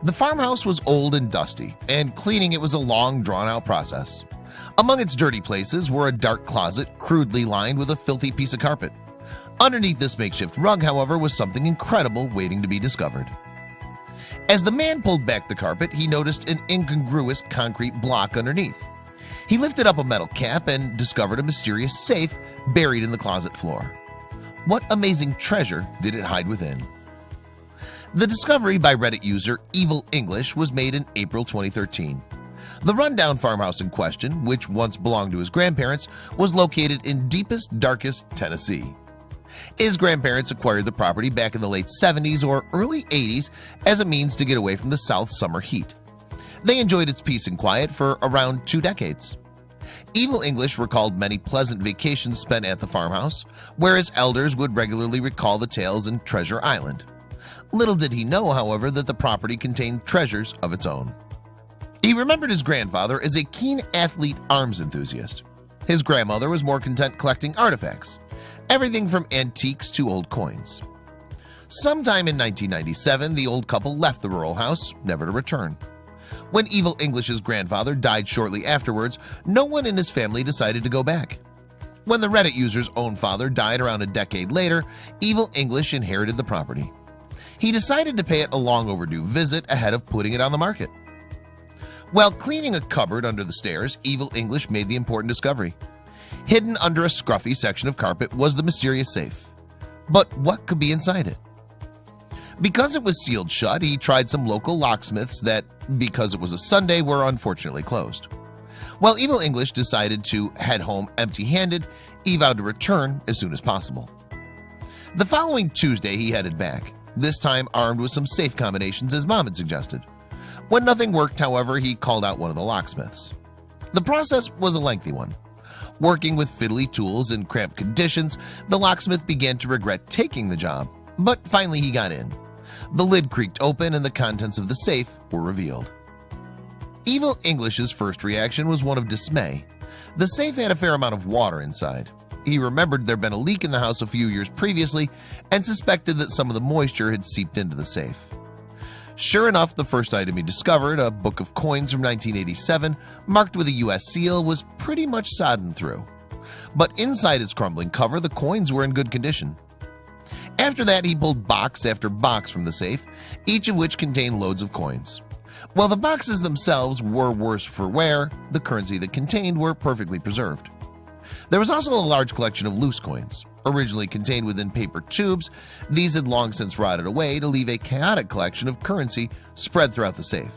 The farmhouse was old and dusty, and cleaning it was a long, drawn-out process. Among its dirty places were a dark closet crudely lined with a filthy piece of carpet. Underneath this makeshift rug, however, was something incredible waiting to be discovered. As the man pulled back the carpet, he noticed an incongruous concrete block underneath. He lifted up a metal cap and discovered a mysterious safe buried in the closet floor. What amazing treasure did it hide within? The discovery by Reddit user Evil English was made in April 2013. The rundown farmhouse in question, which once belonged to his grandparents, was located in deepest, darkest Tennessee. His grandparents acquired the property back in the late 70s or early 80s as a means to get away from the South summer heat. They enjoyed its peace and quiet for around 2 decades. Evil English recalled many pleasant vacations spent at the farmhouse, where his elders would regularly recall the tales in Treasure Island. Little did he know, however, that the property contained treasures of its own. He remembered his grandfather as a keen athlete arms enthusiast. His grandmother was more content collecting artifacts, everything from antiques to old coins. Sometime in 1997, the old couple left the rural house, never to return. When Evil English's grandfather died shortly afterwards, no one in his family decided to go back. When the Reddit user's own father died around a decade later, Evil English inherited the property. He decided to pay it a long overdue visit ahead of putting it on the market. While cleaning a cupboard under the stairs, Evil English made the important discovery. Hidden under a scruffy section of carpet was the mysterious safe. But what could be inside it? Because it was sealed shut, he tried some local locksmiths that, because it was a Sunday, were unfortunately closed. While Evil English decided to head home empty-handed, he vowed to return as soon as possible. The following Tuesday, he headed back, this time armed with some safe combinations his mom had suggested. When nothing worked, however, he called out one of the locksmiths. The process was a lengthy one. Working with fiddly tools in cramped conditions, the locksmith began to regret taking the job, but finally he got in. The lid creaked open and the contents of the safe were revealed. Evil English's first reaction was one of dismay. The safe had a fair amount of water inside. He remembered there'd been a leak in the house a few years previously and suspected that some of the moisture had seeped into the safe. Sure enough, the first item he discovered, a book of coins from 1987 marked with a US seal, was pretty much sodden through. But inside its crumbling cover, the coins were in good condition. After that, he pulled box after box from the safe, each of which contained loads of coins. While the boxes themselves were worse for wear, the currency that contained were perfectly preserved. There was also a large collection of loose coins. Originally contained within paper tubes, these had long since rotted away to leave a chaotic collection of currency spread throughout the safe.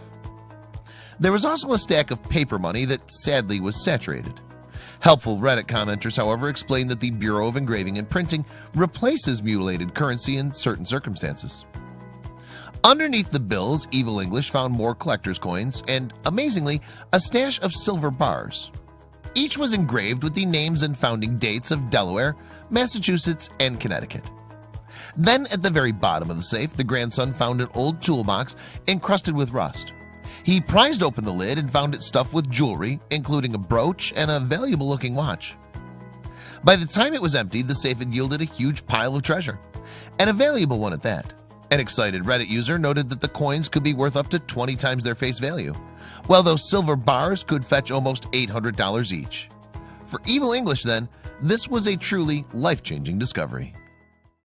There was also a stack of paper money that sadly was saturated. Helpful Reddit commenters, however, explained that the Bureau of Engraving and Printing replaces mutilated currency in certain circumstances. Underneath the bills, Evil English found more collector's coins and, amazingly, a stash of silver bars. Each was engraved with the names and founding dates of Delaware, Massachusetts, and Connecticut. Then, at the very bottom of the safe, the grandson found an old toolbox encrusted with rust. He prized open the lid and found it stuffed with jewelry, including a brooch and a valuable-looking watch. By the time it was emptied, the safe had yielded a huge pile of treasure, and a valuable one at that. An excited Reddit user noted that the coins could be worth up to 20 times their face value, while those silver bars could fetch almost $800 each. For Evil English, then, this was a truly life-changing discovery.